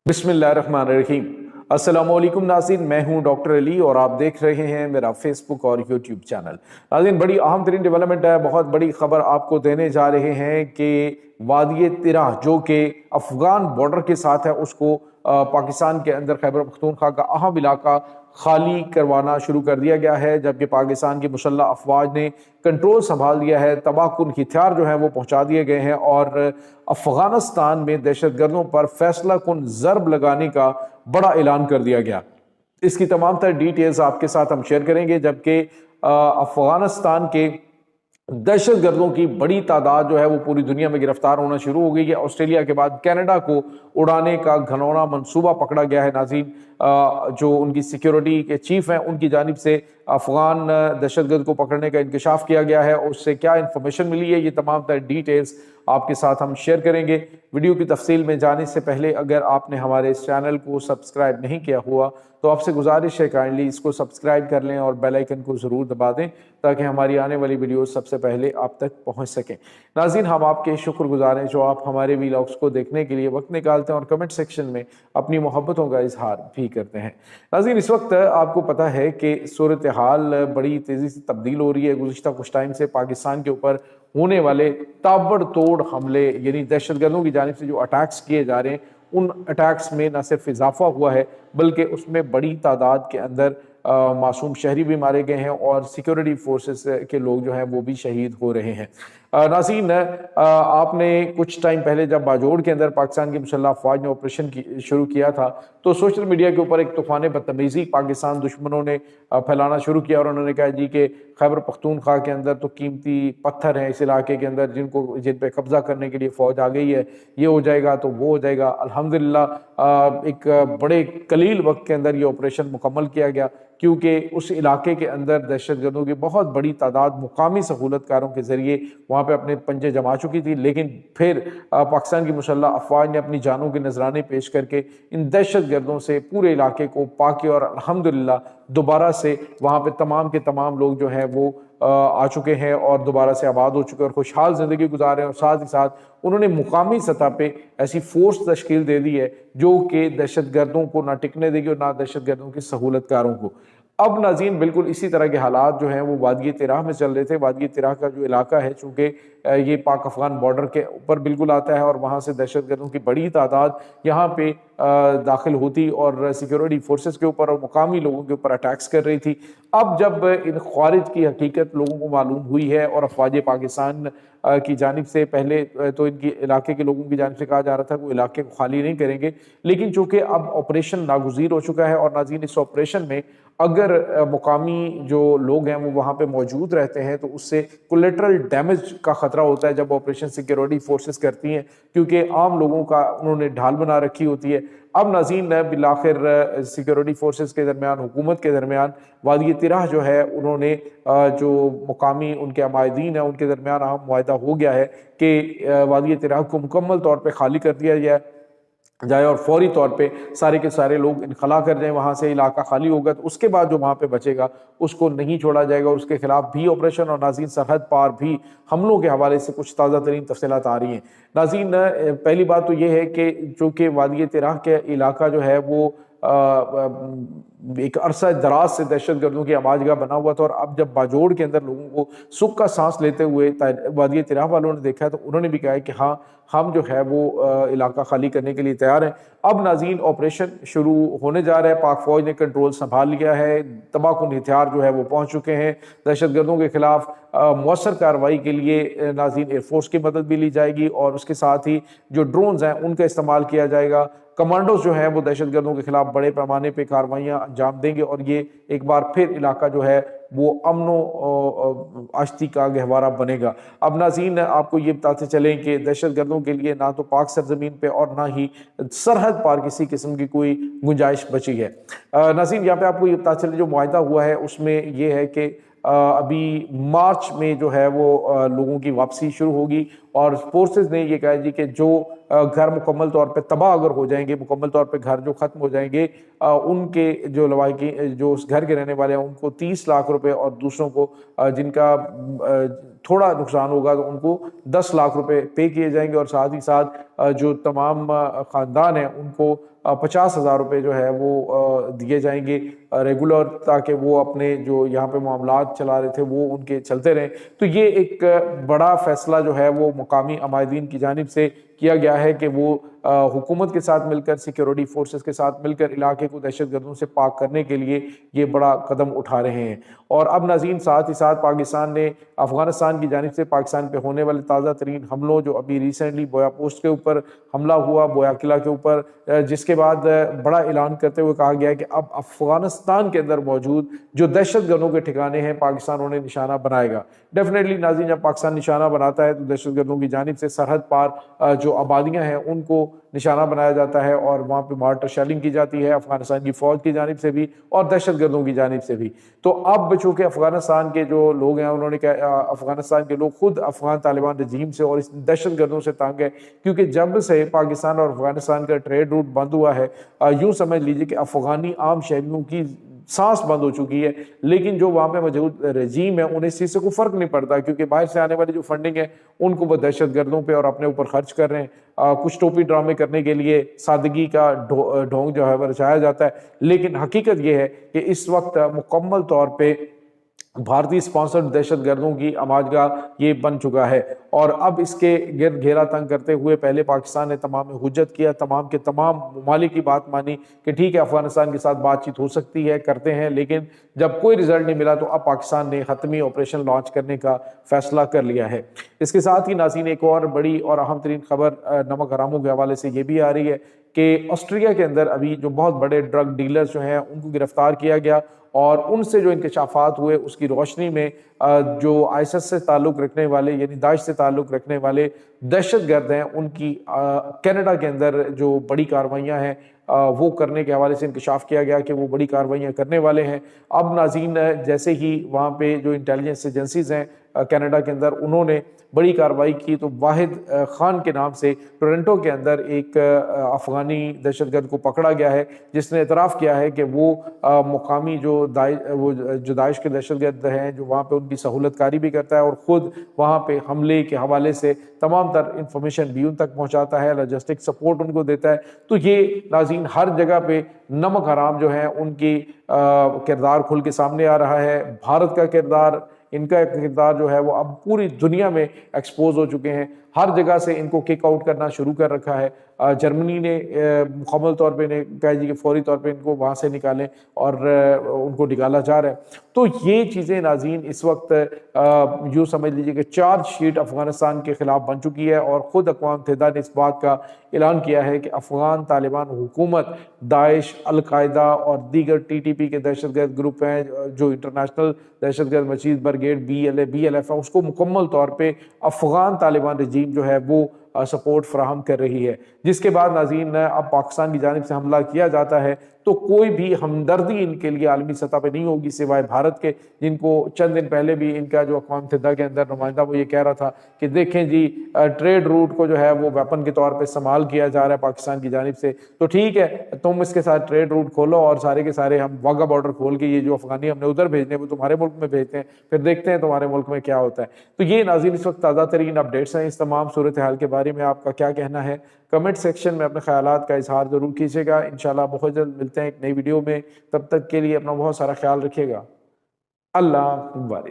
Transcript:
बिस्मिल्लाहिर्रहमानिर्रहीम। अस्सलामुअलैकुम नाज़रीन, मैं हूं डॉक्टर अली और आप देख रहे हैं मेरा फेसबुक और यूट्यूब चैनल। नाज़रीन, बड़ी अहम तरीन डेवलपमेंट है, बहुत बड़ी खबर आपको देने जा रहे हैं कि वादी तिराह जो कि अफगान बॉर्डर के साथ है उसको पाकिस्तान के अंदर खैबर पख्तूनख्वा का अहम इलाका खाली करवाना शुरू कर दिया गया है, जबकि पाकिस्तान की मुसल्लह अफवाज ने कंट्रोल संभाल लिया है। तबाहकुन हथियार जो हैं वो पहुंचा दिए गए हैं और अफगानिस्तान में दहशत गर्दों पर फैसला कुन ज़रब लगाने का बड़ा ऐलान कर दिया गया। इसकी तमाम तर डिटेल्स आपके साथ हम शेयर करेंगे, जबकि अफगानिस्तान के दहशत गर्दों की बड़ी तादाद जो है वो पूरी दुनिया में गिरफ्तार होना शुरू हो गई है। ऑस्ट्रेलिया के बाद कनाडा को उड़ाने का घनौना मंसूबा पकड़ा गया है। नाज़रीन, जो उनकी सिक्योरिटी के चीफ हैं उनकी जानिब से अफगान दहशतगर्द को पकड़ने का इंकशाफ किया गया है। उससे क्या इन्फॉर्मेशन मिली है, ये तमाम तर डिटेल्स आपके साथ हम शेयर करेंगे। वीडियो की तफसील में जाने से पहले अगर आपने हमारे इस चैनल को सब्सक्राइब नहीं किया हुआ तो आपसे गुजारिश है काइंडली इसको सब्सक्राइब कर लें और बेल आइकन को ज़रूर दबा दें ताकि हमारी आने वाली वीडियो सबसे पहले आप तक पहुंच सकें। नाज़रीन, हम आपके शुक्रगुजार हैं जो आप हमारे वीलॉग्स को देखने के लिए वक्त निकालते हैं और कमेंट सेक्शन में अपनी मोहब्बतों का इजहार भी करते हैं। नाज़रीन, इस वक्त आपको पता है कि सूरत हाल बड़ी तेज़ी से तब्दील हो रही है। गुज़िश्ता कुछ टाइम से पाकिस्तान के ऊपर होने वाले ताबड़तोड़ हमले यानी दहशतगर्दों की जानिब से जो अटैक्स किए जा रहे हैं, उन अटैक्स में न सिर्फ इजाफा हुआ है बल्कि उसमें बड़ी तादाद के अंदर मासूम शहरी भी मारे गए हैं और सिक्योरिटी फोर्सेस के लोग जो हैं वो भी शहीद हो रहे हैं। नाज़रीन, आपने कुछ टाइम पहले जब बाजोड़ के अंदर पाकिस्तान की मुसल्लह अफवाज ने ऑपरेशन शुरू किया था तो सोशल मीडिया के ऊपर एक तूफान बदतमीज़ी पाकिस्तान दुश्मनों ने फैलाना शुरू किया और उन्होंने कहा जी कि खैबर पख्तूनख्वा के अंदर तो कीमती पत्थर हैं इस इलाके के अंदर जिन पे कब्जा करने के लिए फ़ौज आ गई है, ये हो जाएगा तो वो हो जाएगा। अल्हम्दुलिल्लाह एक बड़े कलील वक्त के अंदर ये ऑपरेशन मुकम्मल किया गया, क्योंकि उस इलाके के अंदर दहशतगर्दों की बहुत बड़ी तादाद मुकामी सहूलतकारों के ज़रिए वहाँ पे अपने पंजे जमा चुकी थी। लेकिन फिर पाकिस्तान की मुसल्लह अफवाज ने अपनी जानों के नजराने पेश करके इन दहशतगर्दों से पूरे इलाके को पाके और अल्हम्दुलिल्लाह दोबारा से वहाँ पे तमाम के तमाम लोग जो हैं वो आ चुके हैं और दोबारा से आबाद हो चुके हैं और खुशहाल ज़िंदगी गुजार रहे हैं। और साथ ही साथ उन्होंने मुकामी सतह पे ऐसी फोर्स तश्कील दे दी है जो कि दहशतगर्दों को ना टिकने देगी और ना दहशतगर्दों के सहूलतकारों को। अब नाज़रीन, बिल्कुल इसी तरह के हालात जो हैं वो वादी तिराह में चल रहे थे। वादी तिराह का जो इलाका है, चूँकि ये पाक अफगान बॉर्डर के ऊपर बिल्कुल आता है और वहाँ से दहशतगर्दों की बड़ी तादाद यहाँ पे दाखिल होती और सिक्योरिटी फोर्सेस के ऊपर और मुकामी लोगों के ऊपर अटैक्स कर रही थी। अब जब इन ख्वारिज की हकीकत लोगों को मालूम हुई है और अफवाज पाकिस्तान की जानिब से पहले तो इनकी इलाके के लोगों की जानिब से कहा जा रहा था कि वो इलाके को खाली नहीं करेंगे, लेकिन चूँकि अब ऑपरेशन नागुज़ीर हो चुका है और नाज़रीन इस ऑपरेशन में अगर मुकामी जो लोग हैं वो वहाँ पे मौजूद रहते हैं तो उससे कोलेटरल डैमेज का ख़तरा होता है जब ऑपरेशन सिक्योरिटी फोर्सेस करती हैं, क्योंकि आम लोगों का उन्होंने ढाल बना रखी होती है। अब नाज़रीन, बिलाखिर सिक्योरिटी फोर्सेस के दरमियान, हुकूमत के दरमियान वादी तिराह जो है उन्होंने जो मुकामी उनके अमायदीन हैं उनके दरमियान अहम मुआहदा हो गया है कि वादी तिराह को मुकम्मल तौर पर खाली कर दिया जाए और फौरी तौर पे सारे के सारे लोग इनखला कर जाएं। वहाँ से इलाका खाली होगा तो उसके बाद जो वहाँ पे बचेगा उसको नहीं छोड़ा जाएगा, उसके खिलाफ भी ऑपरेशन और नाज़रीन सरहद पार भी हमलों के हवाले से कुछ ताज़ा तरीन तफसीलात आ रही हैं। नाज़रीन, पहली बात तो ये है कि चूँकि वादी तिराह के इलाका जो है वो एक अरसा दराज से दहशतगर्दों की आमाजगाह बना हुआ था और अब जब बाजोड़ के अंदर लोगों को सुख का सांस लेते हुए वादी तिराह वालों ने देखा है तो उन्होंने भी कहा है कि हाँ, हम जो है वो इलाका खाली करने के लिए तैयार हैं। अब नाज़रीन ऑपरेशन शुरू होने जा रहा है। पाक फौज ने कंट्रोल संभाल लिया है, तबाहकुन हथियार जो है वो पहुंच चुके हैं। दहशतगर्दों के खिलाफ मौसर कार्रवाई के लिए नाज़रीन एयरफोर्स की मदद भी ली जाएगी और उसके साथ ही जो ड्रोन्स हैं उनका इस्तेमाल किया जाएगा। कमांडोज जो हैं वो दहशतगर्दों के खिलाफ बड़े पैमाने पे कार्रवाइयाँ अंजाम देंगे और ये एक बार फिर इलाका जो है वो अमनो आश्ती का गहवारा बनेगा। अब नाज़रीन, आपको ये बताते चलें कि दहशतगर्दों के लिए ना तो पाक सरजमीन पे और ना ही सरहद पार किसी किस्म की कोई गुंजाइश बची है। नाज़रीन, यहाँ पे आपको ये पता चले जो मुआहदा हुआ है उसमें ये है कि अभी मार्च में जो है वो लोगों की वापसी शुरू होगी और फोर्सेस ने ये कहा जी कि जो घर मुकम्मल तौर पे तबाह अगर हो जाएंगे, मुकम्मल तौर पे घर जो ख़त्म हो जाएंगे, उनके जो लवाकी जो उस घर के रहने वाले हैं उनको 30 लाख रुपए और दूसरों को जिनका थोड़ा नुकसान होगा तो उनको 10 लाख रुपए पे किए जाएंगे और साथ ही साथ जो तमाम ख़ानदान हैं उनको 50,000 روپے جو ہے وہ دیے جائیں گے ریگولر، تاکہ وہ اپنے جو یہاں پہ معاملات چلا رہے تھے وہ ان کے چلتے رہیں۔ تو یہ ایک بڑا فیصلہ جو ہے وہ مقامی عمائدین کی جانب سے کیا گیا ہے کہ وہ حکومت کے ساتھ مل کر، سیکیورٹی فورسز کے ساتھ مل کر علاقے کو دہشت گردوں سے پاک کرنے کے لیے یہ بڑا قدم اٹھا رہے ہیں۔ اور اب ناظرین ساتھ ہی ساتھ پاکستان نے افغانستان کی جانب سے پاکستان پہ ہونے والے تازہ ترین حملوں، جو ابھی ریسنٹلی بویا پوسٹ کے اوپر حملہ ہوا، بویا قلعہ کے اوپر، جس کے بعد بڑا اعلان کرتے ہوئے کہا گیا ہے کہ اب افغانستان کے اندر موجود جو دہشت گردوں کے ٹھکانے ہیں پاکستان انہیں نشانہ بنائے گا۔ ڈیفینیٹلی ناظرین جب پاکستان نشانہ بناتا ہے تو دہشت گردوں کی جانب سے سرحد پار جو آبادیاں ہیں ان کو نشانہ بنایا جاتا ہے، اور وہاں پہ مارٹر شیلنگ کی جاتی ہے افغانستان کی فوج کی جانب سے بھی اور دہشت گردوں کی جانب سے بھی۔ تو اب چونکہ افغانستان کے جو لوگ ہیں انہوں نے کہا، افغانستان کے لوگ خود افغان طالبان رجیم سے اور اس دہشت گردوں سے تنگ ہے، کیونکہ جب سے پاکستان اور افغانستان کا ٹریڈ روٹ بند ہوا ہے، یوں سمجھ لیجئے کہ افغانی عام شہریوں کی سانس بند ہو چکی ہے، لیکن جو وہاں پہ موجود رجیم ہے انہیں اس چیز سے کوئی فرق نہیں پڑتا، کیونکہ باہر سے آنے والی جو فنڈنگ ہے ان کو وہ دہشت گردوں پہ اور اپنے اوپر خرچ کر رہے ہیں۔ کچھ ٹوپی ڈرامے کرنے کے لیے سادگی کا ڈھونگ جو ہے وہ رچایا جاتا ہے، لیکن حقیقت یہ ہے کہ اس وقت مکمل طور پہ بھارتی سپانسرڈ دہشت گردوں کی آماجگاہ یہ بن چکا ہے۔ اور اب اس کے گرد گھیرا تنگ کرتے ہوئے پہلے پاکستان نے تمام حجت کیا، تمام کے تمام ممالک کی بات مانی کہ ٹھیک ہے افغانستان کے ساتھ بات چیت ہو سکتی ہے، کرتے ہیں، لیکن جب کوئی رزلٹ نہیں ملا تو اب پاکستان نے حتمی آپریشن لانچ کرنے کا فیصلہ کر لیا ہے۔ اس کے ساتھ ہی ناظرین ایک اور بڑی اور اہم ترین خبر نمک حراموں کے حوالے سے یہ بھی آ رہی ہے کہ آسٹریلیا کے اندر ابھی جو بہت بڑے ڈرگ ڈیلرز جو ہیں ان کو گرفتار کیا گیا، اور ان سے جو انکشافات ہوئے اس کی روشنی میں جو آئیسس سے تعلق رکھنے والے، یعنی داعش سے تعلق رکھنے والے دہشت گرد ہیں، ان کی کینیڈا کے اندر جو بڑی کارروائیاں ہیں وہ کرنے کے حوالے سے انکشاف کیا گیا کہ وہ بڑی کارروائیاں کرنے والے ہیں۔ اب ناظرین جیسے ہی وہاں پہ جو انٹیلیجنس ایجنسیز ہیں کینیڈا کے اندر انہوں نے بڑی کارروائی کی، تو واحد خان کے نام سے ٹورنٹو کے اندر ایک افغانی دہشت گرد کو پکڑا گیا ہے، جس نے اعتراف کیا ہے کہ وہ مقامی جو داعش کے دہشت گرد ہیں جو وہاں پہ ان کی سہولت کاری بھی کرتا ہے، اور خود وہاں پہ حملے کے حوالے سے تمام تر انفارمیشن بھی ان تک پہنچاتا ہے، لاجسٹک سپورٹ ان کو دیتا ہے۔ تو یہ ناظرین ہر جگہ پہ نمک حرام جو ہیں ان کی کردار کھل کے سامنے آ رہا ہے۔ بھارت کا کردار، ان کا کردار جو ہے وہ اب پوری دنیا میں ایکسپوز ہو چکے ہیں، ہر جگہ سے ان کو کک آؤٹ کرنا شروع کر رکھا ہے۔ جرمنی نے مکمل طور پہ کہا جی کہ فوری طور پہ ان کو وہاں سے نکالیں، اور ان کو نکالا جا رہا ہے۔ تو یہ چیزیں ناظرین اس وقت یوں سمجھ لیجئے کہ چارج شیٹ افغانستان کے خلاف بن چکی ہے، اور خود اقوام متحدہ نے اس بات کا اعلان کیا ہے کہ افغان طالبان حکومت داعش، القاعدہ اور دیگر TTP کے دہشت گرد گروپ ہیں، جو انٹرنیشنل دہشت گرد مچیز برگیڈ BLF ہے، اس کو مکمل طور پہ افغان طالبان رجیم جو ہے وہ سپورٹ فراہم کر رہی ہے۔ جس کے بعد ناظرین اب پاکستان کی جانب سے حملہ کیا جاتا ہے تو کوئی بھی ہمدردی ان کے لیے عالمی سطح پہ نہیں ہوگی سوائے بھارت کے، جن کو چند دن پہلے بھی ان کا جو اقوام متحدہ کے اندر نمائندہ وہ یہ کہہ رہا تھا کہ دیکھیں جی ٹریڈ روٹ کو جو ہے وہ ویپن کے طور پہ استعمال کیا جا رہا ہے پاکستان کی جانب سے، تو ٹھیک ہے تم اس کے ساتھ ٹریڈ روٹ کھولو، اور سارے کے سارے ہم واگا بارڈر کھول کے یہ جو افغانی ہم نے ادھر بھیجنے وہ تمہارے ملک میں بھیجتے ہیں، پھر دیکھتے ہیں تمہارے ملک میں کیا ہوتا ہے۔ تو یہ ناظرین اس وقت تازہ ترین اپڈیٹس ہیں۔ اس تمام صورتحال کے بارے میں آپ کا کیا کہنا ہے؟ کمنٹ سیکشن میں اپنے خیالات کا اظہار ضرور کیجیے گا۔ انشاءاللہ بہت جلد ملتے ہیں ایک نئی ویڈیو میں، تب تک کے لیے اپنا بہت سارا خیال رکھیے گا۔ اللہ حافظ۔